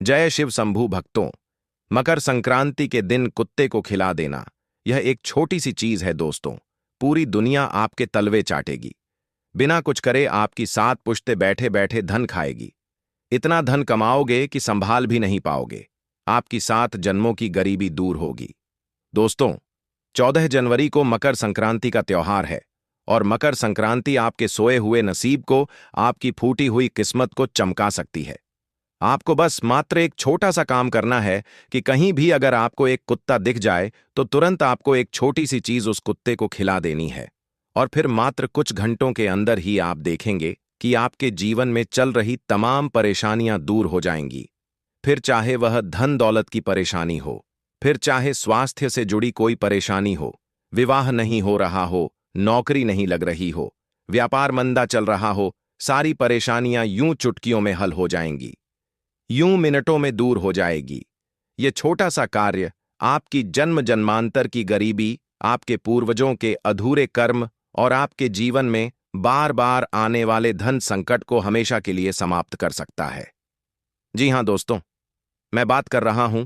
जय शिव शंभू भक्तों। मकर संक्रांति के दिन कुत्ते को खिला देना, यह एक छोटी सी चीज है दोस्तों। पूरी दुनिया आपके तलवे चाटेगी। बिना कुछ करे आपकी 7 पुश्ते बैठे बैठे धन खाएगी। इतना धन कमाओगे कि संभाल भी नहीं पाओगे। आपकी 7 जन्मों की गरीबी दूर होगी। दोस्तों, 14 जनवरी को मकर संक्रांति का त्योहार है और मकर संक्रांति आपके सोए हुए नसीब को, आपकी फूटी हुई किस्मत को चमका सकती है। आपको बस मात्र एक छोटा सा काम करना है कि कहीं भी अगर आपको एक कुत्ता दिख जाए तो तुरंत आपको एक छोटी सी चीज उस कुत्ते को खिला देनी है। और फिर मात्र कुछ घंटों के अंदर ही आप देखेंगे कि आपके जीवन में चल रही तमाम परेशानियां दूर हो जाएंगी। फिर चाहे वह धन दौलत की परेशानी हो, फिर चाहे स्वास्थ्य से जुड़ी कोई परेशानी हो, विवाह नहीं हो रहा हो, नौकरी नहीं लग रही हो, व्यापार मंदा चल रहा हो, सारी परेशानियां यूं चुटकियों में हल हो जाएंगी, यूं मिनटों में दूर हो जाएगी। ये छोटा सा कार्य आपकी जन्म जन्मांतर की गरीबी, आपके पूर्वजों के अधूरे कर्म और आपके जीवन में बार बार आने वाले धन संकट को हमेशा के लिए समाप्त कर सकता है। जी हां दोस्तों, मैं बात कर रहा हूं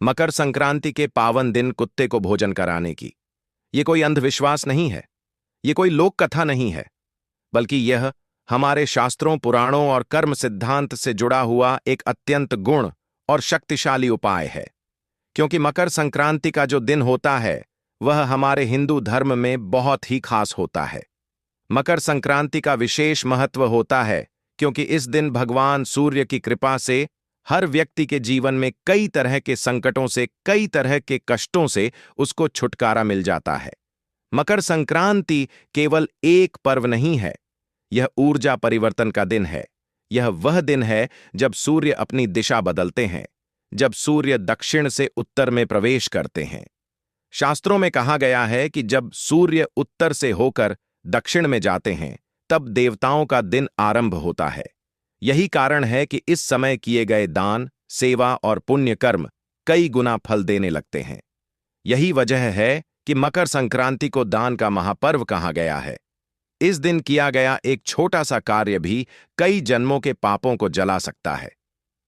मकर संक्रांति के पावन दिन कुत्ते को भोजन कराने की। ये कोई अंधविश्वास नहीं है, ये कोई लोक कथा नहीं है, बल्कि यह हमारे शास्त्रों, पुराणों और कर्म सिद्धांत से जुड़ा हुआ एक अत्यंत गुण और शक्तिशाली उपाय है। क्योंकि मकर संक्रांति का जो दिन होता है वह हमारे हिंदू धर्म में बहुत ही खास होता है। मकर संक्रांति का विशेष महत्व होता है क्योंकि इस दिन भगवान सूर्य की कृपा से हर व्यक्ति के जीवन में कई तरह के संकटों से, कई तरह के कष्टों से उसको छुटकारा मिल जाता है। मकर संक्रांति केवल एक पर्व नहीं है, यह ऊर्जा परिवर्तन का दिन है। यह वह दिन है जब सूर्य अपनी दिशा बदलते हैं, जब सूर्य दक्षिण से उत्तर में प्रवेश करते हैं। शास्त्रों में कहा गया है कि जब सूर्य उत्तर से होकर दक्षिण में जाते हैं तब देवताओं का दिन आरंभ होता है। यही कारण है कि इस समय किए गए दान, सेवा और पुण्य कर्म कई गुना फल देने लगते हैं। यही वजह है कि मकर संक्रांति को दान का महापर्व कहा गया है। इस दिन किया गया एक छोटा सा कार्य भी कई जन्मों के पापों को जला सकता है।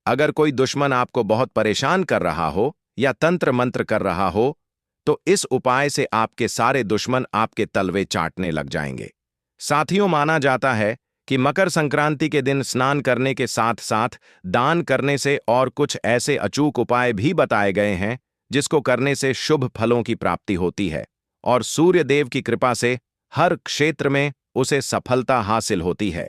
अगर कोई दुश्मन आपको बहुत परेशान कर रहा हो या तंत्र मंत्र कर रहा हो तो इस उपाय से आपके सारे दुश्मन आपके तलवे चाटने लग जाएंगे। साथियों, माना जाता है कि मकर संक्रांति के दिन स्नान करने के साथ साथ दान करने से और कुछ ऐसे अचूक उपाय भी बताए गए हैं जिसको करने से शुभ फलों की प्राप्ति होती है और सूर्य देव की कृपा से हर क्षेत्र में उसे सफलता हासिल होती है।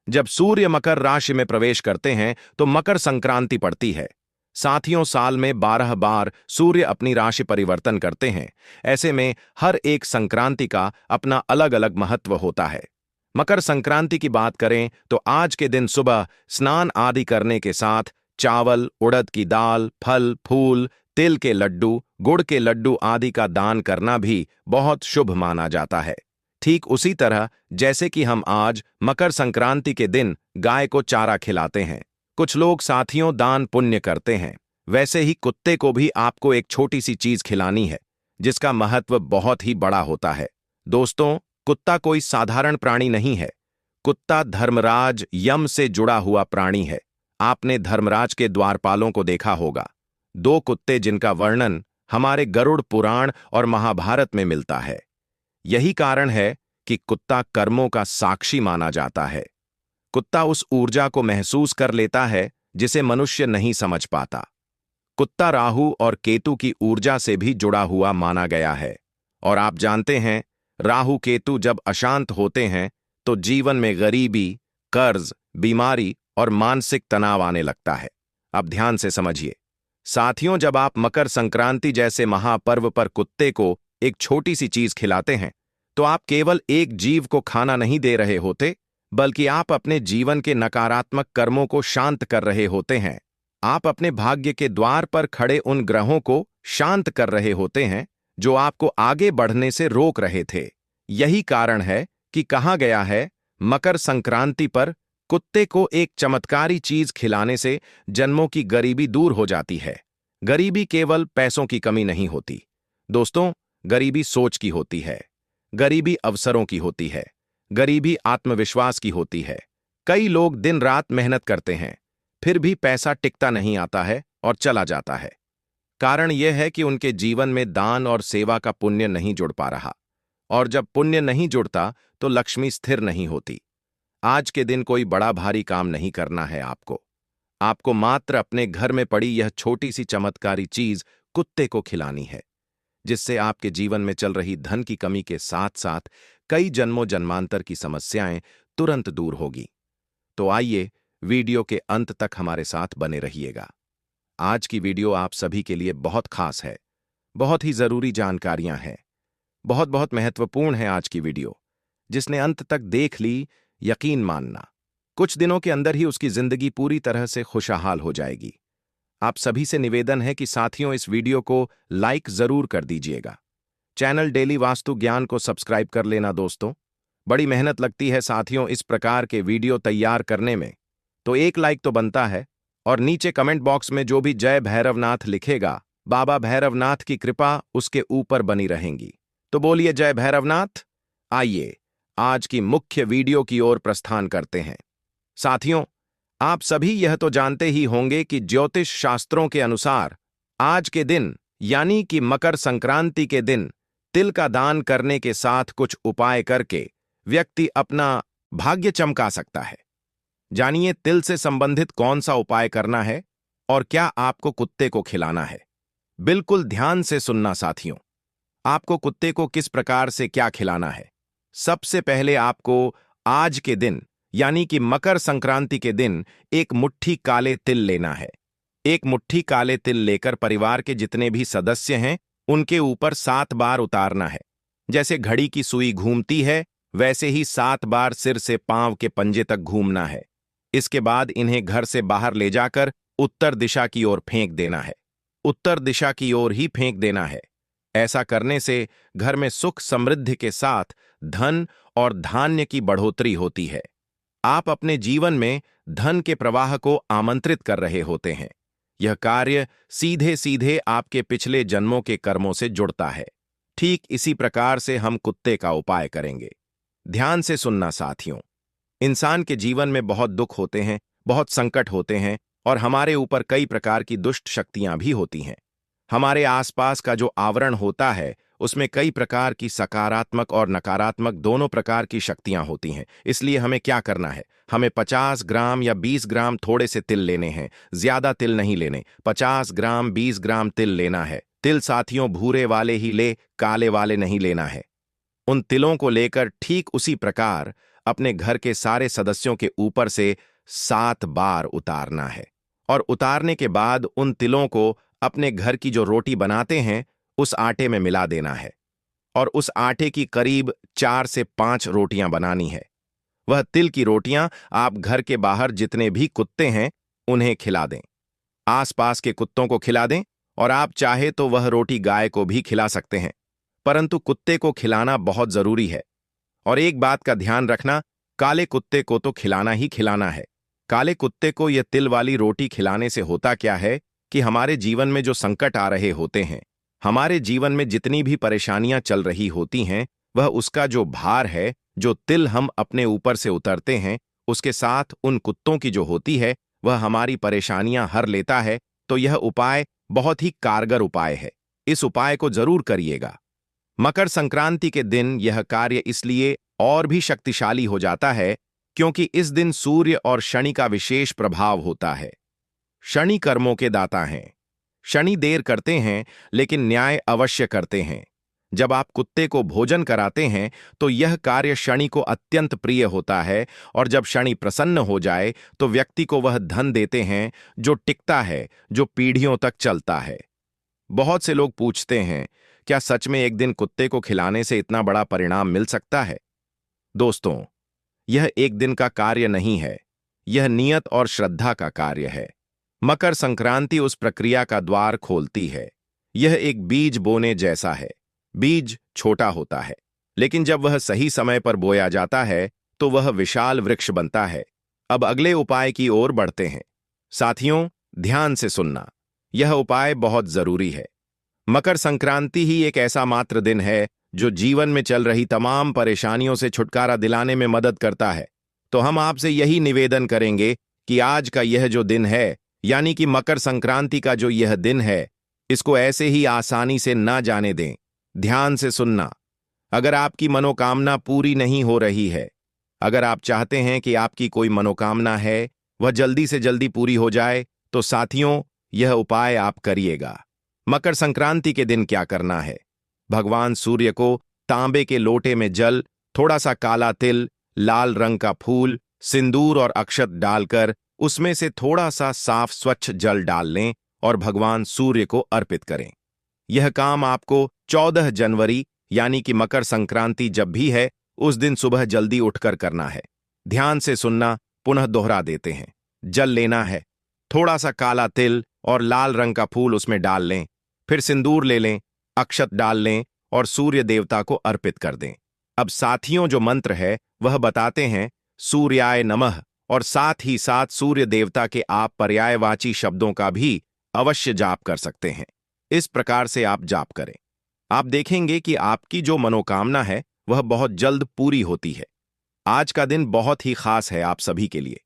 जब सूर्य मकर राशि में प्रवेश करते हैं तो मकर संक्रांति पड़ती है। साथियों, साल में 12 बार सूर्य अपनी राशि परिवर्तन करते हैं। ऐसे में हर एक संक्रांति का अपना अलग अलग महत्व होता है। मकर संक्रांति की बात करें तो आज के दिन सुबह स्नान आदि करने के साथ चावल, उड़द की दाल, फल फूल, तिल के लड्डू, गुड़ के लड्डू आदि का दान करना भी बहुत शुभ माना जाता है। ठीक उसी तरह जैसे कि हम आज मकर संक्रांति के दिन गाय को चारा खिलाते हैं, कुछ लोग साथियों दान पुण्य करते हैं, वैसे ही कुत्ते को भी आपको एक छोटी सी चीज खिलानी है जिसका महत्व बहुत ही बड़ा होता है। दोस्तों, कुत्ता कोई साधारण प्राणी नहीं है। कुत्ता धर्मराज यम से जुड़ा हुआ प्राणी है। आपने धर्मराज के द्वारपालों को देखा होगा, 2 कुत्ते जिनका वर्णन हमारे गरुड़ पुराण और महाभारत में मिलता है। यही कारण है कि कुत्ता कर्मों का साक्षी माना जाता है। कुत्ता उस ऊर्जा को महसूस कर लेता है जिसे मनुष्य नहीं समझ पाता। कुत्ता राहु और केतु की ऊर्जा से भी जुड़ा हुआ माना गया है। और आप जानते हैं, राहु केतु जब अशांत होते हैं तो जीवन में गरीबी, कर्ज, बीमारी और मानसिक तनाव आने लगता है। अब ध्यान से समझिए साथियों, जब आप मकर संक्रांति जैसे महापर्व पर कुत्ते को एक छोटी सी चीज खिलाते हैं तो आप केवल एक जीव को खाना नहीं दे रहे होते, बल्कि आप अपने जीवन के नकारात्मक कर्मों को शांत कर रहे होते हैं। आप अपने भाग्य के द्वार पर खड़े उन ग्रहों को शांत कर रहे होते हैं जो आपको आगे बढ़ने से रोक रहे थे। यही कारण है कि कहा गया है, मकर संक्रांति पर कुत्ते को एक चमत्कारी चीज खिलाने से जन्मों की गरीबी दूर हो जाती है। गरीबी केवल पैसों की कमी नहीं होती दोस्तों, गरीबी सोच की होती है, गरीबी अवसरों की होती है, गरीबी आत्मविश्वास की होती है। कई लोग दिन रात मेहनत करते हैं, फिर भी पैसा टिकता नहीं आता है और चला जाता है। कारण यह है कि उनके जीवन में दान और सेवा का पुण्य नहीं जुड़ पा रहा, और जब पुण्य नहीं जुड़ता तो लक्ष्मी स्थिर नहीं होती। आज के दिन कोई बड़ा भारी काम नहीं करना है आपको। आपको मात्र अपने घर में पड़ी यह छोटी सी चमत्कारी चीज कुत्ते को खिलानी है, जिससे आपके जीवन में चल रही धन की कमी के साथ साथ कई जन्मों जन्मांतर की समस्याएं तुरंत दूर होगी। तो आइए वीडियो के अंत तक हमारे साथ बने रहिएगा। आज की वीडियो आप सभी के लिए बहुत खास है, बहुत ही जरूरी जानकारियां हैं, बहुत बहुत महत्वपूर्ण है आज की वीडियो। जिसने अंत तक देख ली, यकीन मानना, कुछ दिनों के अंदर ही उसकी जिंदगी पूरी तरह से खुशहाल हो जाएगी। आप सभी से निवेदन है कि साथियों इस वीडियो को लाइक जरूर कर दीजिएगा। चैनल डेली वास्तु ज्ञान को सब्सक्राइब कर लेना दोस्तों। बड़ी मेहनत लगती है साथियों इस प्रकार के वीडियो तैयार करने में, तो एक लाइक तो बनता है, और नीचे कमेंट बॉक्स में जो भी जय भैरवनाथ लिखेगा, बाबा भैरवनाथ की कृपा उसके ऊपर बनी रहेंगी। तो बोलिए जय भैरवनाथ। आइए आज की मुख्य वीडियो की ओर प्रस्थान करते हैं। साथियों, आप सभी यह तो जानते ही होंगे कि ज्योतिष शास्त्रों के अनुसार आज के दिन यानी कि मकर संक्रांति के दिन तिल का दान करने के साथ कुछ उपाय करके व्यक्ति अपना भाग्य चमका सकता है। जानिए तिल से संबंधित कौन सा उपाय करना है और क्या आपको कुत्ते को खिलाना है। बिल्कुल ध्यान से सुनना साथियों। आपको कुत्ते को किस प्रकार से क्या खिलाना है। सबसे पहले आपको आज के दिन यानी कि मकर संक्रांति के दिन एक मुट्ठी काले तिल लेना है। एक मुट्ठी काले तिल लेकर परिवार के जितने भी सदस्य हैं उनके ऊपर 7 बार उतारना है। जैसे घड़ी की सुई घूमती है वैसे ही 7 बार सिर से पांव के पंजे तक घूमना है। इसके बाद इन्हें घर से बाहर ले जाकर उत्तर दिशा की ओर फेंक देना है। उत्तर दिशा की ओर ही फेंक देना है। ऐसा करने से घर में सुख समृद्धि के साथ धन और धान्य की बढ़ोतरी होती है। आप अपने जीवन में धन के प्रवाह को आमंत्रित कर रहे होते हैं। यह कार्य सीधे सीधे आपके पिछले जन्मों के कर्मों से जुड़ता है। ठीक इसी प्रकार से हम कुत्ते का उपाय करेंगे। ध्यान से सुनना साथियों। इंसान के जीवन में बहुत दुख होते हैं, बहुत संकट होते हैं, और हमारे ऊपर कई प्रकार की दुष्ट शक्तियां भी होती हैं। हमारे आसपास का जो आवरण होता है उसमें कई प्रकार की सकारात्मक और नकारात्मक दोनों प्रकार की शक्तियां होती हैं। इसलिए हमें क्या करना है, हमें 50 ग्राम या 20 ग्राम थोड़े से तिल लेने हैं। ज्यादा तिल नहीं लेने, 50 ग्राम 20 ग्राम तिल लेना है। तिल साथियों भूरे वाले ही ले, काले वाले नहीं लेना है। उन तिलों को लेकर ठीक उसी प्रकार अपने घर के सारे सदस्यों के ऊपर से 7 बार उतारना है, और उतारने के बाद उन तिलों को अपने घर की जो रोटी बनाते हैं उस आटे में मिला देना है, और उस आटे की करीब 4 से 5 रोटियां बनानी है। वह तिल की रोटियां आप घर के बाहर जितने भी कुत्ते हैं उन्हें खिला दें। आसपास के कुत्तों को खिला दें, और आप चाहे तो वह रोटी गाय को भी खिला सकते हैं, परंतु कुत्ते को खिलाना बहुत जरूरी है। और एक बात का ध्यान रखना, काले कुत्ते को तो खिलाना ही खिलाना है। काले कुत्ते को यह तिल वाली रोटी खिलाने से होता क्या है कि हमारे जीवन में जो संकट आ रहे होते हैं, हमारे जीवन में जितनी भी परेशानियां चल रही होती हैं, वह उसका जो भार है, जो तिल हम अपने ऊपर से उतरते हैं, उसके साथ उन कुत्तों की जो होती है वह हमारी परेशानियां हर लेता है। तो यह उपाय बहुत ही कारगर उपाय है। इस उपाय को जरूर करिएगा। मकर संक्रांति के दिन यह कार्य इसलिए और भी शक्तिशाली हो जाता है क्योंकि इस दिन सूर्य और शनि का विशेष प्रभाव होता है। शनि कर्मों के दाता हैं। शनि देर करते हैं लेकिन न्याय अवश्य करते हैं। जब आप कुत्ते को भोजन कराते हैं तो यह कार्य शनि को अत्यंत प्रिय होता है, और जब शनि प्रसन्न हो जाए तो व्यक्ति को वह धन देते हैं जो टिकता है, जो पीढ़ियों तक चलता है। बहुत से लोग पूछते हैं, क्या सच में एक दिन कुत्ते को खिलाने से इतना बड़ा परिणाम मिल सकता है? दोस्तों, यह एक दिन का कार्य नहीं है, यह नियत और श्रद्धा का कार्य है। मकर संक्रांति उस प्रक्रिया का द्वार खोलती है। यह एक बीज बोने जैसा है। बीज छोटा होता है, लेकिन जब वह सही समय पर बोया जाता है तो वह विशाल वृक्ष बनता है। अब अगले उपाय की ओर बढ़ते हैं। साथियों, ध्यान से सुनना, यह उपाय बहुत जरूरी है। मकर संक्रांति ही एक ऐसा मात्र दिन है जो जीवन में चल रही तमाम परेशानियों से छुटकारा दिलाने में मदद करता है। तो हम आपसे यही निवेदन करेंगे कि आज का यह जो दिन है, यानी कि मकर संक्रांति का जो यह दिन है, इसको ऐसे ही आसानी से ना जाने दें। ध्यान से सुनना। अगर आपकी मनोकामना पूरी नहीं हो रही है, अगर आप चाहते हैं कि आपकी कोई मनोकामना है वह जल्दी से जल्दी पूरी हो जाए, तो साथियों यह उपाय आप करिएगा। मकर संक्रांति के दिन क्या करना है? भगवान सूर्य को तांबे के लोटे में जल, थोड़ा सा काला तिल, लाल रंग का फूल, सिंदूर और अक्षत डालकर उसमें से थोड़ा सा साफ स्वच्छ जल डाल लें और भगवान सूर्य को अर्पित करें। यह काम आपको 14 जनवरी यानी कि मकर संक्रांति जब भी है उस दिन सुबह जल्दी उठकर करना है। ध्यान से सुनना, पुनः दोहरा देते हैं। जल लेना है, थोड़ा सा काला तिल और लाल रंग का फूल उसमें डाल लें, फिर सिंदूर ले लें, अक्षत डाल लें और सूर्य देवता को अर्पित कर दें। अब साथियों जो मंत्र है वह बताते हैं, सूर्याय नमः, और साथ ही साथ सूर्य देवता के आप पर्यायवाची शब्दों का भी अवश्य जाप कर सकते हैं। इस प्रकार से आप जाप करें, आप देखेंगे कि आपकी जो मनोकामना है वह बहुत जल्द पूरी होती है। आज का दिन बहुत ही खास है आप सभी के लिए,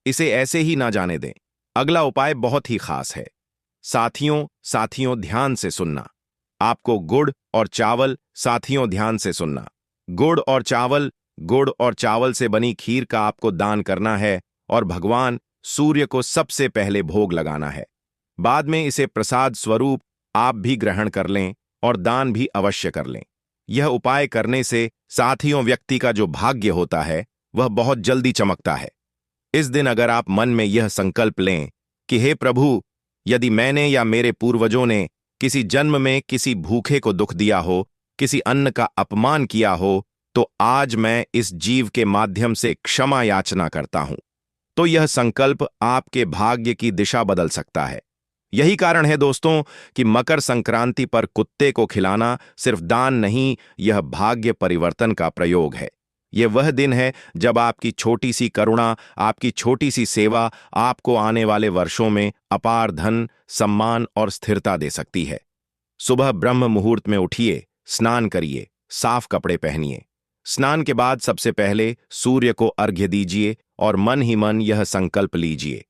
इसे ऐसे ही ना जाने दें। अगला उपाय बहुत ही खास है। साथियों ध्यान से सुनना। आपको गुड़ और चावल, साथियों ध्यान से सुनना, गुड़ और चावल से बनी खीर का आपको दान करना है और भगवान सूर्य को सबसे पहले भोग लगाना है। बाद में इसे प्रसाद स्वरूप आप भी ग्रहण कर लें और दान भी अवश्य कर लें। यह उपाय करने से साथियों व्यक्ति का जो भाग्य होता है वह बहुत जल्दी चमकता है। इस दिन अगर आप मन में यह संकल्प लें कि हे प्रभु, यदि मैंने या मेरे पूर्वजों ने किसी जन्म में किसी भूखे को दुख दिया हो, किसी अन्न का अपमान किया हो, तो आज मैं इस जीव के माध्यम से क्षमा याचना करता हूं, तो यह संकल्प आपके भाग्य की दिशा बदल सकता है। यही कारण है दोस्तों कि मकर संक्रांति पर कुत्ते को खिलाना सिर्फ दान नहीं, यह भाग्य परिवर्तन का प्रयोग है। यह वह दिन है जब आपकी छोटी सी करुणा, आपकी छोटी सी सेवा आपको आने वाले वर्षों में अपार धन, सम्मान और स्थिरता दे सकती है। सुबह ब्रह्म मुहूर्त में उठिए, स्नान करिए, साफ कपड़े पहनिए। स्नान के बाद सबसे पहले सूर्य को अर्घ्य दीजिए और मन ही मन यह संकल्प लीजिए,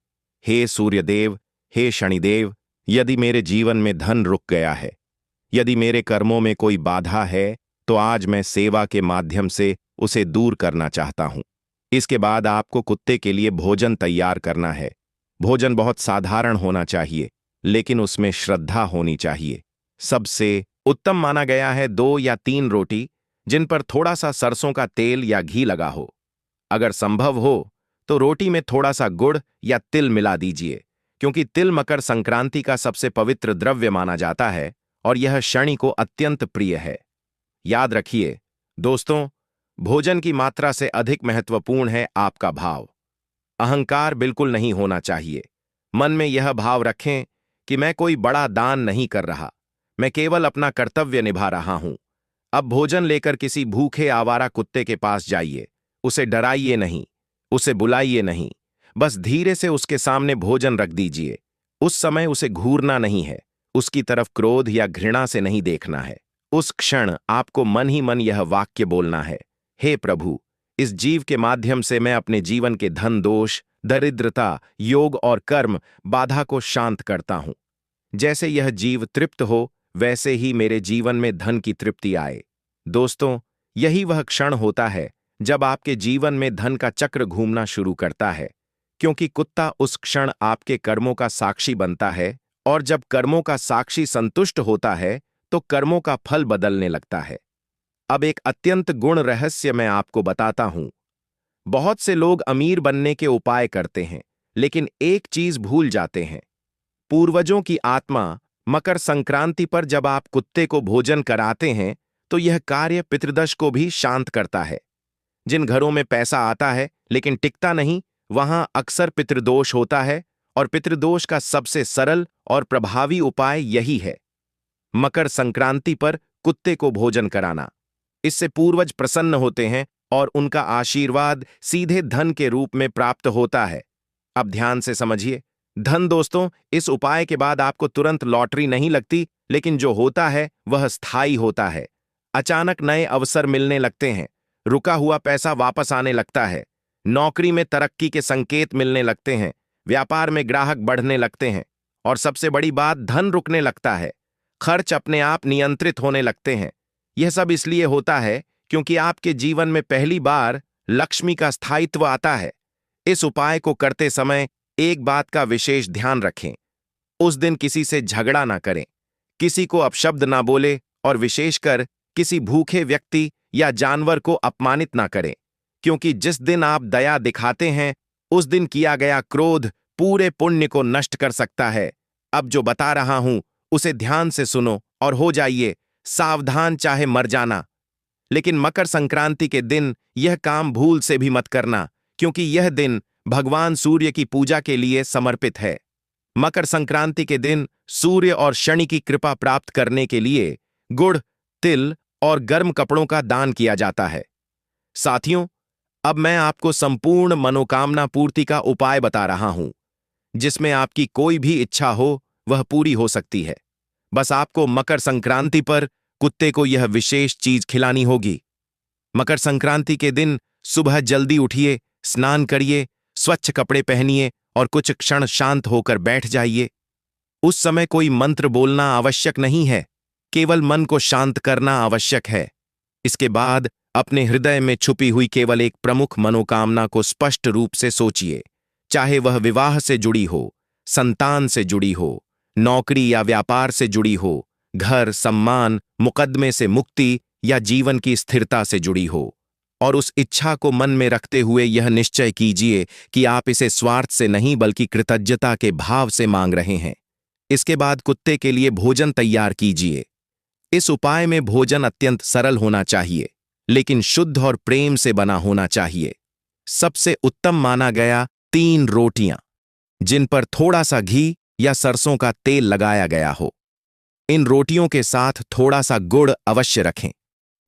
हे सूर्यदेव, हे शनिदेव, यदि मेरे जीवन में धन रुक गया है, यदि मेरे कर्मों में कोई बाधा है, तो आज मैं सेवा के माध्यम से उसे दूर करना चाहता हूं। इसके बाद आपको कुत्ते के लिए भोजन तैयार करना है। भोजन बहुत साधारण होना चाहिए, लेकिन उसमें श्रद्धा होनी चाहिए। सबसे उत्तम माना गया है 2 या 3 रोटी जिन पर थोड़ा सा सरसों का तेल या घी लगा हो। अगर संभव हो तो रोटी में थोड़ा सा गुड़ या तिल मिला दीजिए, क्योंकि तिल मकर संक्रांति का सबसे पवित्र द्रव्य माना जाता है और यह शनि को अत्यंत प्रिय है। याद रखिए दोस्तों, भोजन की मात्रा से अधिक महत्वपूर्ण है आपका भाव। अहंकार बिल्कुल नहीं होना चाहिए। मन में यह भाव रखें कि मैं कोई बड़ा दान नहीं कर रहा, मैं केवल अपना कर्तव्य निभा रहा हूं। अब भोजन लेकर किसी भूखे आवारा कुत्ते के पास जाइए, उसे डराइए नहीं, उसे बुलाइए नहीं, बस धीरे से उसके सामने भोजन रख दीजिए। उस समय उसे घूरना नहीं है, उसकी तरफ क्रोध या घृणा से नहीं देखना है। उस क्षण आपको मन ही मन यह वाक्य बोलना है, हे प्रभु, इस जीव के माध्यम से मैं अपने जीवन के धन दोष, दरिद्रता, योग और कर्म बाधा को शांत करता हूं। जैसे यह जीव तृप्त हो, वैसे ही मेरे जीवन में धन की तृप्ति आए। दोस्तों, यही वह क्षण होता है जब आपके जीवन में धन का चक्र घूमना शुरू करता है, क्योंकि कुत्ता उस क्षण आपके कर्मों का साक्षी बनता है, और जब कर्मों का साक्षी संतुष्ट होता है तो कर्मों का फल बदलने लगता है। अब एक अत्यंत गुण रहस्य मैं आपको बताता हूं। बहुत से लोग अमीर बनने के उपाय करते हैं, लेकिन एक चीज भूल जाते हैं। पूर्वजों की आत्मा मकर संक्रांति पर जब आप कुत्ते को भोजन कराते हैं तो यह कार्य पितृदश को भी शांत करता है। जिन घरों में पैसा आता है लेकिन टिकता नहीं, वहां अक्सर पितृदोष होता है, और पितृदोष का सबसे सरल और प्रभावी उपाय यही है, मकर संक्रांति पर कुत्ते को भोजन कराना। इससे पूर्वज प्रसन्न होते हैं और उनका आशीर्वाद सीधे धन के रूप में प्राप्त होता है। अब ध्यान से समझिए धन दोस्तों, इस उपाय के बाद आपको तुरंत लॉटरी नहीं लगती, लेकिन जो होता है वह स्थायी होता है। अचानक नए अवसर मिलने लगते हैं, रुका हुआ पैसा वापस आने लगता है, नौकरी में तरक्की के संकेत मिलने लगते हैं, व्यापार में ग्राहक बढ़ने लगते हैं और सबसे बड़ी बात, धन रुकने लगता है। खर्च अपने आप नियंत्रित होने लगते हैं। यह सब इसलिए होता है क्योंकि आपके जीवन में पहली बार लक्ष्मी का स्थायित्व आता है। इस उपाय को करते समय एक बात का विशेष ध्यान रखें। उस दिन किसी से झगड़ा ना करें, किसी को अपशब्द ना बोले और विशेषकर किसी भूखे व्यक्ति या जानवर को अपमानित ना करें, क्योंकि जिस दिन आप दया दिखाते हैं उस दिन किया गया क्रोध पूरे पुण्य को नष्ट कर सकता है। अब जो बता रहा हूं उसे ध्यान से सुनो और हो जाइए सावधान, चाहे मर जाना। लेकिन मकर संक्रांति के दिन यह काम भूल से भी मत करना, क्योंकि यह दिन भगवान सूर्य की पूजा के लिए समर्पित है। मकर संक्रांति के दिन सूर्य और शनि की कृपा प्राप्त करने के लिए गुड़, तिल और गर्म कपड़ों का दान किया जाता है। साथियों, अब मैं आपको संपूर्ण मनोकामना पूर्ति का उपाय बता रहा हूं, जिसमें आपकी कोई भी इच्छा हो वह पूरी हो सकती है। बस आपको मकर संक्रांति पर कुत्ते को यह विशेष चीज खिलानी होगी। मकर संक्रांति के दिन सुबह जल्दी उठिए, स्नान करिए, स्वच्छ कपड़े पहनिए और कुछ क्षण शांत होकर बैठ जाइए। उस समय कोई मंत्र बोलना आवश्यक नहीं है, केवल मन को शांत करना आवश्यक है। इसके बाद अपने हृदय में छुपी हुई केवल एक प्रमुख मनोकामना को स्पष्ट रूप से सोचिए, चाहे वह विवाह से जुड़ी हो, संतान से जुड़ी हो, नौकरी या व्यापार से जुड़ी हो, घर, सम्मान, मुकदमे से मुक्ति या जीवन की स्थिरता से जुड़ी हो। और उस इच्छा को मन में रखते हुए यह निश्चय कीजिए कि आप इसे स्वार्थ से नहीं बल्कि कृतज्ञता के भाव से मांग रहे हैं। इसके बाद कुत्ते के लिए भोजन तैयार कीजिए। इस उपाय में भोजन अत्यंत सरल होना चाहिए, लेकिन शुद्ध और प्रेम से बना होना चाहिए। सबसे उत्तम माना गया 3 रोटियां, जिन पर थोड़ा सा घी या सरसों का तेल लगाया गया हो। इन रोटियों के साथ थोड़ा सा गुड़ अवश्य रखें,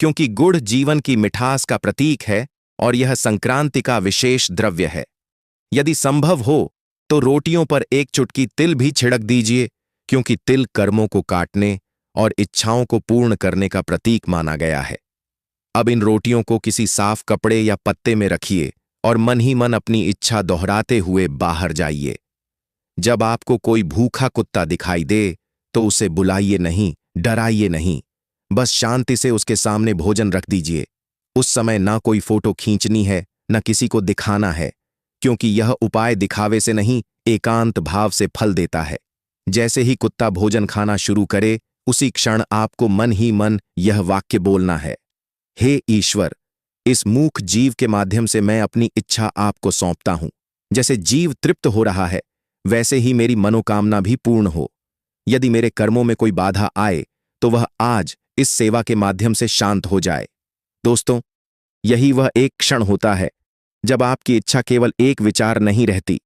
क्योंकि गुड़ जीवन की मिठास का प्रतीक है और यह संक्रांति का विशेष द्रव्य है। यदि संभव हो तो रोटियों पर एक चुटकी तिल भी छिड़क दीजिए, क्योंकि तिल कर्मों को काटने और इच्छाओं को पूर्ण करने का प्रतीक माना गया है। अब इन रोटियों को किसी साफ कपड़े या पत्ते में रखिए और मन ही मन अपनी इच्छा दोहराते हुए बाहर जाइए। जब आपको कोई भूखा कुत्ता दिखाई दे तो उसे बुलाइए नहीं, डराइए नहीं, बस शांति से उसके सामने भोजन रख दीजिए। उस समय ना कोई फोटो खींचनी है, न किसी को दिखाना है, क्योंकि यह उपाय दिखावे से नहीं, एकांत भाव से फल देता है। जैसे ही कुत्ता भोजन खाना शुरू करे, उसी क्षण आपको मन ही मन यह वाक्य बोलना है, हे ईश्वर, इस मूक जीव के माध्यम से मैं अपनी इच्छा आपको सौंपता हूं। जैसे जीव तृप्त हो रहा है, वैसे ही मेरी मनोकामना भी पूर्ण हो। यदि मेरे कर्मों में कोई बाधा आए तो वह आज इस सेवा के माध्यम से शांत हो जाए। दोस्तों, यही वह एक क्षण होता है जब आपकी इच्छा केवल एक विचार नहीं रहती,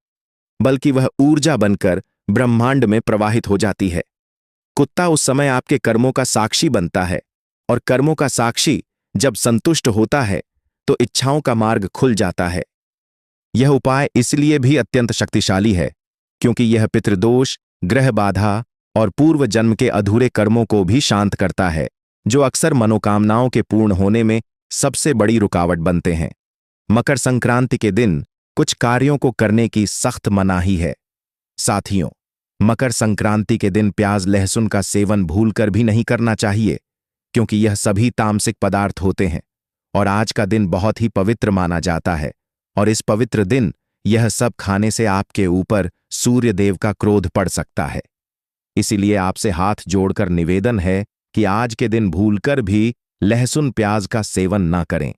बल्कि वह ऊर्जा बनकर ब्रह्मांड में प्रवाहित हो जाती है। कुत्ता उस समय आपके कर्मों का साक्षी बनता है, और कर्मों का साक्षी जब संतुष्ट होता है तो इच्छाओं का मार्ग खुल जाता है। यह उपाय इसलिए भी अत्यंत शक्तिशाली है क्योंकि यह पितृदोष, ग्रह बाधा और पूर्व जन्म के अधूरे कर्मों को भी शांत करता है, जो अक्सर मनोकामनाओं के पूर्ण होने में सबसे बड़ी रुकावट बनते हैं। मकर संक्रांति के दिन कुछ कार्यों को करने की सख्त मनाही है। साथियों, मकर संक्रांति के दिन प्याज लहसुन का सेवन भूलकर भी नहीं करना चाहिए, क्योंकि यह सभी तामसिक पदार्थ होते हैं और आज का दिन बहुत ही पवित्र माना जाता है। और इस पवित्र दिन यह सब खाने से आपके ऊपर सूर्य देव का क्रोध पड़ सकता है। इसीलिए आपसे हाथ जोड़कर निवेदन है कि आज के दिन भूलकर भी लहसुन प्याज का सेवन ना करें।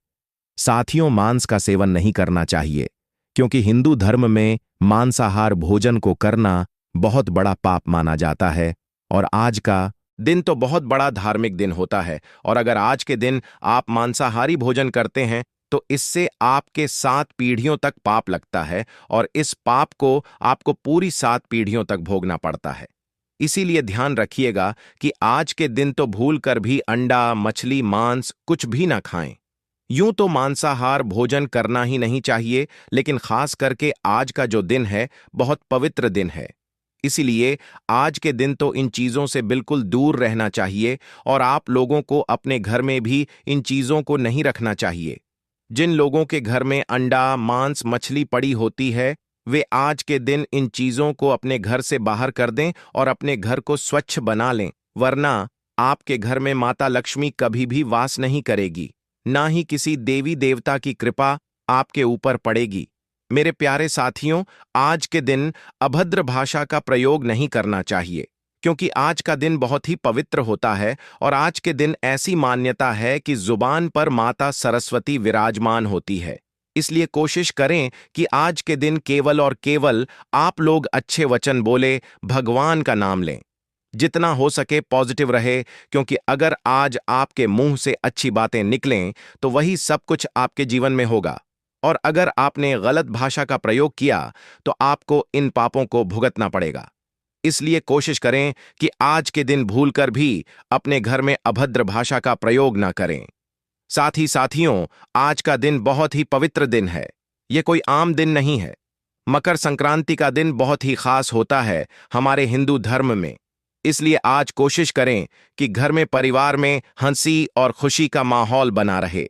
साथियों, मांस का सेवन नहीं करना चाहिए, क्योंकि हिंदू धर्म में मांसाहार भोजन को करना बहुत बड़ा पाप माना जाता है। और आज का दिन तो बहुत बड़ा धार्मिक दिन होता है, और अगर आज के दिन आप मांसाहारी भोजन करते हैं तो इससे आपके 7 पीढ़ियों तक पाप लगता है, और इस पाप को आपको पूरी 7 पीढ़ियों तक भोगना पड़ता है। इसीलिए ध्यान रखिएगा कि आज के दिन तो भूल कर भी अंडा, मछली, मांस कुछ भी ना खाएं। यूं तो मांसाहार भोजन करना ही नहीं चाहिए, लेकिन खास करके आज का जो दिन है बहुत पवित्र दिन है। इसीलिए आज के दिन तो इन चीजों से बिल्कुल दूर रहना चाहिए, और आप लोगों को अपने घर में भी इन चीजों को नहीं रखना चाहिए। जिन लोगों के घर में अंडा, मांस, मछली पड़ी होती है, वे आज के दिन इन चीजों को अपने घर से बाहर कर दें और अपने घर को स्वच्छ बना लें, वरना आपके घर में माता लक्ष्मी कभी भी वास नहीं करेगी, ना ही किसी देवी देवता की कृपा आपके ऊपर पड़ेगी। मेरे प्यारे साथियों, आज के दिन अभद्र भाषा का प्रयोग नहीं करना चाहिए, क्योंकि आज का दिन बहुत ही पवित्र होता है और आज के दिन ऐसी मान्यता है कि जुबान पर माता सरस्वती विराजमान होती है। इसलिए कोशिश करें कि आज के दिन केवल और केवल आप लोग अच्छे वचन बोले, भगवान का नाम लें। जितना हो सके पॉजिटिव रहे, क्योंकि अगर आज आपके मुंह से अच्छी बातें निकलें तो वही सब कुछ आपके जीवन में होगा। और अगर आपने गलत भाषा का प्रयोग किया तो आपको इन पापों को भुगतना पड़ेगा। इसलिए कोशिश करें कि आज के दिन भूलकर भी अपने घर में अभद्र भाषा का प्रयोग ना करें। साथ ही साथियों, आज का दिन बहुत ही पवित्र दिन है। यह कोई आम दिन नहीं है। मकर संक्रांति का दिन बहुत ही खास होता है हमारे हिंदू धर्म में। इसलिए आज कोशिश करें कि घर में, परिवार में हंसी और खुशी का माहौल बना रहे।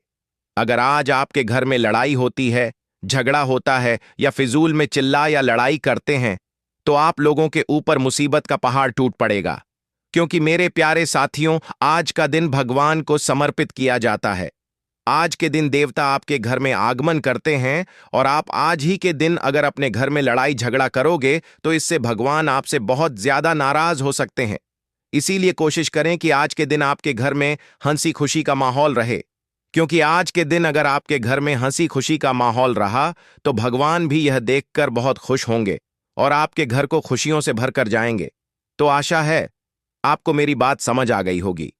अगर आज आपके घर में लड़ाई होती है, झगड़ा होता है या फिजूल में चिल्ला या लड़ाई करते हैं, तो आप लोगों के ऊपर मुसीबत का पहाड़ टूट पड़ेगा। क्योंकि मेरे प्यारे साथियों, आज का दिन भगवान को समर्पित किया जाता है। आज के दिन देवता आपके घर में आगमन करते हैं और आप आज ही के दिन अगर अपने घर में लड़ाई झगड़ा करोगे तो इससे भगवान आपसे बहुत ज्यादा नाराज हो सकते हैं। इसीलिए कोशिश करें कि आज के दिन आपके घर में हंसी खुशी का माहौल रहे, क्योंकि आज के दिन अगर आपके घर में हंसी खुशी का माहौल रहा तो भगवान भी यह देखकर बहुत खुश होंगे और आपके घर को खुशियों से भरकर जाएंगे। तो आशा है आपको मेरी बात समझ आ गई होगी।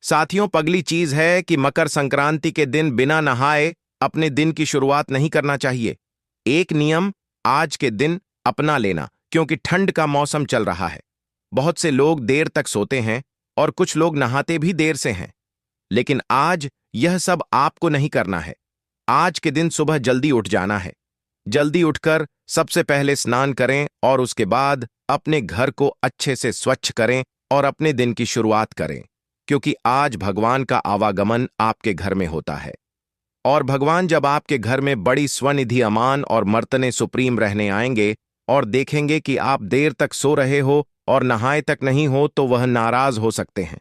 साथियों, पगली चीज है कि मकर संक्रांति के दिन बिना नहाए अपने दिन की शुरुआत नहीं करना चाहिए। एक नियम आज के दिन अपना लेना, क्योंकि ठंड का मौसम चल रहा है। बहुत से लोग देर तक सोते हैं और कुछ लोग नहाते भी देर से हैं। लेकिन आज यह सब आपको नहीं करना है। आज के दिन सुबह जल्दी उठ जाना है। जल्दी उठकर सबसे पहले स्नान करें और उसके बाद अपने घर को अच्छे से स्वच्छ करें और अपने दिन की शुरुआत करें, क्योंकि आज भगवान का आवागमन आपके घर में होता है। और भगवान जब आपके घर में बड़ी स्वनिधि अमान और मर्तने सुप्रीम रहने आएंगे और देखेंगे कि आप देर तक सो रहे हो और नहाए तक नहीं हो, तो वह नाराज हो सकते हैं।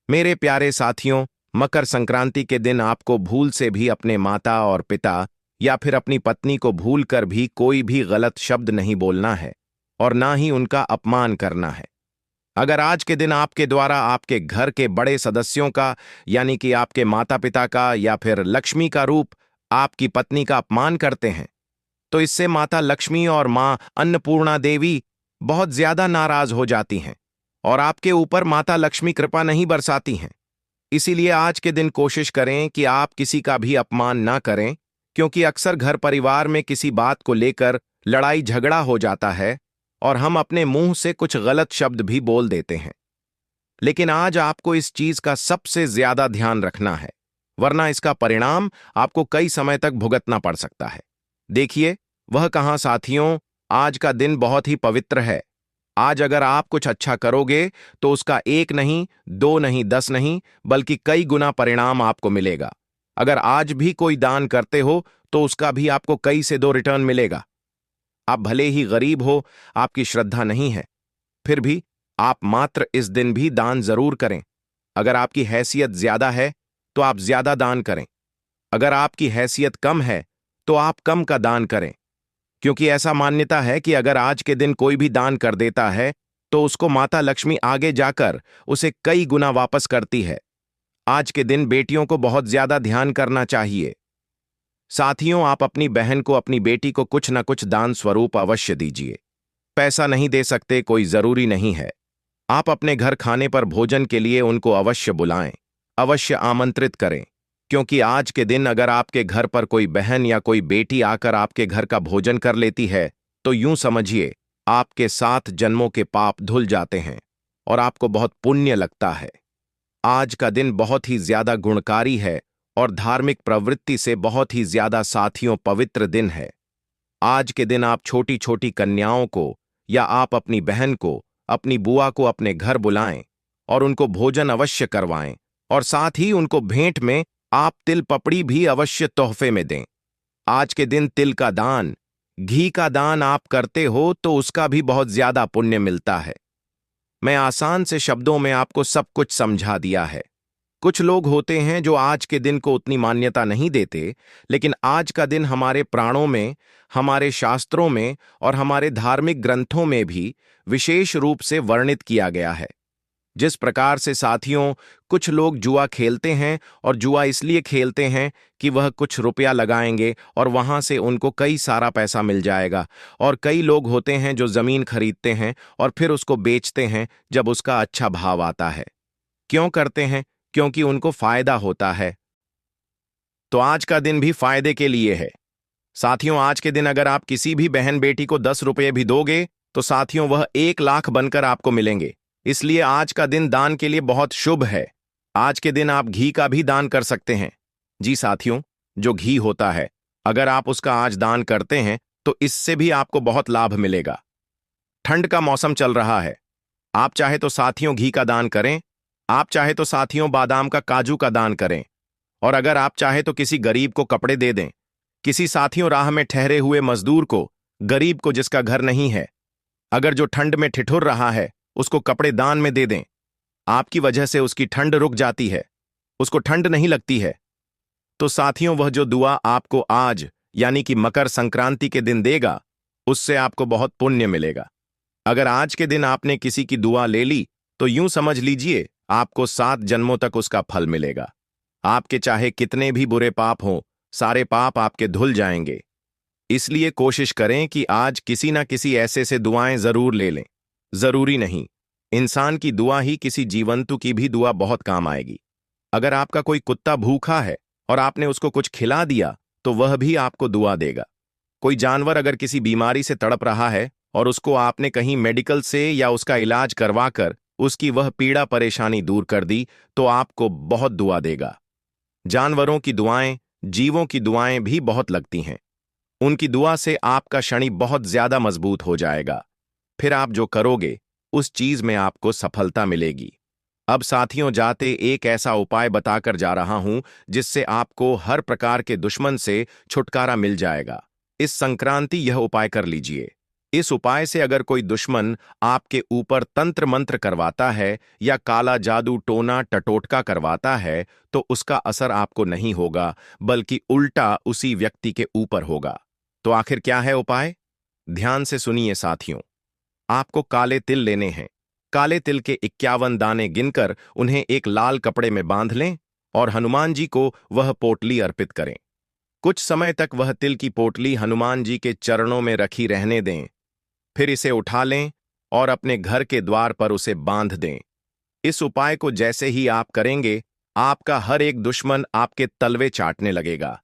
मेरे प्यारे साथियों, मकर संक्रांति के दिन आपको भूल से भी अपने माता और पिता या फिर अपनी पत्नी को भूलकर भी कोई भी गलत शब्द नहीं बोलना है और ना ही उनका अपमान करना है। अगर आज के दिन आपके द्वारा आपके घर के बड़े सदस्यों का, यानी कि आपके माता पिता का या फिर लक्ष्मी का रूप आपकी पत्नी का अपमान करते हैं, तो इससे माता लक्ष्मी और मां अन्नपूर्णा देवी बहुत ज्यादा नाराज हो जाती हैं और आपके ऊपर माता लक्ष्मी कृपा नहीं बरसाती हैं। इसीलिए आज के दिन कोशिश करें कि आप किसी का भी अपमान ना करें, क्योंकि अक्सर घर परिवार में किसी बात को लेकर लड़ाई झगड़ा हो जाता है और हम अपने मुंह से कुछ गलत शब्द भी बोल देते हैं। लेकिन आज आपको इस चीज का सबसे ज्यादा ध्यान रखना है, वरना इसका परिणाम आपको कई समय तक भुगतना पड़ सकता है। देखिए, वह कहां साथियों, आज का दिन बहुत ही पवित्र है। आज अगर आप कुछ अच्छा करोगे तो उसका 1 नहीं, 2 नहीं, 10 नहीं, बल्कि कई गुना परिणाम आपको मिलेगा। अगर आज भी कोई दान करते हो तो उसका भी आपको कई से 2 रिटर्न मिलेगा। आप भले ही गरीब हो, आपकी श्रद्धा नहीं है, फिर भी आप मात्र इस दिन भी दान जरूर करें। अगर आपकी हैसियत ज्यादा है तो आप ज्यादा दान करें। अगर आपकी हैसियत कम है तो आप कम का दान करें, क्योंकि ऐसा मान्यता है कि अगर आज के दिन कोई भी दान कर देता है तो उसको माता लक्ष्मी आगे जाकर उसे कई गुना वापस करती है। आज के दिन बेटियों को बहुत ज्यादा ध्यान करना चाहिए। साथियों, आप अपनी बहन को, अपनी बेटी को कुछ न कुछ दान स्वरूप अवश्य दीजिए। पैसा नहीं दे सकते, कोई जरूरी नहीं है। आप अपने घर खाने पर भोजन के लिए उनको अवश्य बुलाएं, अवश्य आमंत्रित करें, क्योंकि आज के दिन अगर आपके घर पर कोई बहन या कोई बेटी आकर आपके घर का भोजन कर लेती है तो यूं समझिए आपके 7 जन्मों के पाप धुल जाते हैं और आपको बहुत पुण्य लगता है। आज का दिन बहुत ही ज्यादा गुणकारी है और धार्मिक प्रवृत्ति से बहुत ही ज्यादा साथियों पवित्र दिन है। आज के दिन आप छोटी छोटी कन्याओं को या आप अपनी बहन को, अपनी बुआ को अपने घर बुलाएं और उनको भोजन अवश्य करवाएं और साथ ही उनको भेंट में आप तिल पपड़ी भी अवश्य तोहफे में दें। आज के दिन तिल का दान, घी का दान आप करते हो तो उसका भी बहुत ज्यादा पुण्य मिलता है। मैं आसान से शब्दों में आपको सब कुछ समझा दिया है। कुछ लोग होते हैं जो आज के दिन को उतनी मान्यता नहीं देते, लेकिन आज का दिन हमारे प्राणों में, हमारे शास्त्रों में और हमारे धार्मिक ग्रंथों में भी विशेष रूप से वर्णित किया गया है। जिस प्रकार से साथियों, कुछ लोग जुआ खेलते हैं और जुआ इसलिए खेलते हैं कि वह कुछ रुपया लगाएंगे और वहां से उनको कई सारा पैसा मिल जाएगा। और कई लोग होते हैं जो जमीन खरीदते हैं और फिर उसको बेचते हैं जब उसका अच्छा भाव आता है। क्यों करते हैं? क्योंकि उनको फायदा होता है। तो आज का दिन भी फायदे के लिए है। साथियों, आज के दिन अगर आप किसी भी बहन बेटी को 10 रुपये भी दोगे तो साथियों वह 1 लाख बनकर आपको मिलेंगे। इसलिए आज का दिन दान के लिए बहुत शुभ है। आज के दिन आप घी का भी दान कर सकते हैं। जी साथियों, जो घी होता है, अगर आप उसका आज दान करते हैं तो इससे भी आपको बहुत लाभ मिलेगा। ठंड का मौसम चल रहा है। आप चाहे तो साथियों घी का दान करें, आप चाहे तो साथियों बादाम का काजू का दान करें, और अगर आप चाहे तो किसी गरीब को कपड़े दे दें। किसी साथियों राह में ठहरे हुए मजदूर को, गरीब को जिसका घर नहीं है, अगर जो ठंड में ठिठुर रहा है, उसको कपड़े दान में दे दें। आपकी वजह से उसकी ठंड रुक जाती है, उसको ठंड नहीं लगती है। तो साथियों वह जो दुआ आपको आज यानी कि मकर संक्रांति के दिन देगा, उससे आपको बहुत पुण्य मिलेगा। अगर आज के दिन आपने किसी की दुआ ले ली तो यूं समझ लीजिए आपको 7 जन्मों तक उसका फल मिलेगा। आपके चाहे कितने भी बुरे पाप हों, सारे पाप आपके धुल जाएंगे। इसलिए कोशिश करें कि आज किसी ना किसी ऐसे से दुआएं जरूर ले लें। जरूरी नहीं, इंसान की दुआ ही किसी जीवंतु की भी दुआ बहुत काम आएगी। अगर आपका कोई कुत्ता भूखा है और आपने उसको कुछ खिला दिया तो वह भी आपको दुआ देगा। कोई जानवर अगर किसी बीमारी से तड़प रहा है और उसको आपने कहीं मेडिकल से या उसका इलाज करवाकर उसकी वह पीड़ा परेशानी दूर कर दी तो आपको बहुत दुआ देगा। जानवरों की दुआएं, जीवों की दुआएं भी बहुत लगती हैं। उनकी दुआ से आपका शनि बहुत ज्यादा मजबूत हो जाएगा। फिर आप जो करोगे उस चीज में आपको सफलता मिलेगी। अब साथियों जाते एक ऐसा उपाय बताकर जा रहा हूं जिससे आपको हर प्रकार के दुश्मन से छुटकारा मिल जाएगा। इस संक्रांति यह उपाय कर लीजिए। इस उपाय से अगर कोई दुश्मन आपके ऊपर तंत्र मंत्र करवाता है या काला जादू टोना टटोटका करवाता है तो उसका असर आपको नहीं होगा, बल्कि उल्टा उसी व्यक्ति के ऊपर होगा। तो आखिर क्या है उपाय? ध्यान से सुनिए साथियों। आपको काले तिल लेने हैं। काले तिल के 51 दाने गिनकर उन्हें एक लाल कपड़े में बांध लें और हनुमान जी को वह पोटली अर्पित करें। कुछ समय तक वह तिल की पोटली हनुमान जी के चरणों में रखी रहने दें। फिर इसे उठा लें और अपने घर के द्वार पर उसे बांध दें। इस उपाय को जैसे ही आप करेंगे, आपका हर एक दुश्मन आपके तलवे चाटने लगेगा।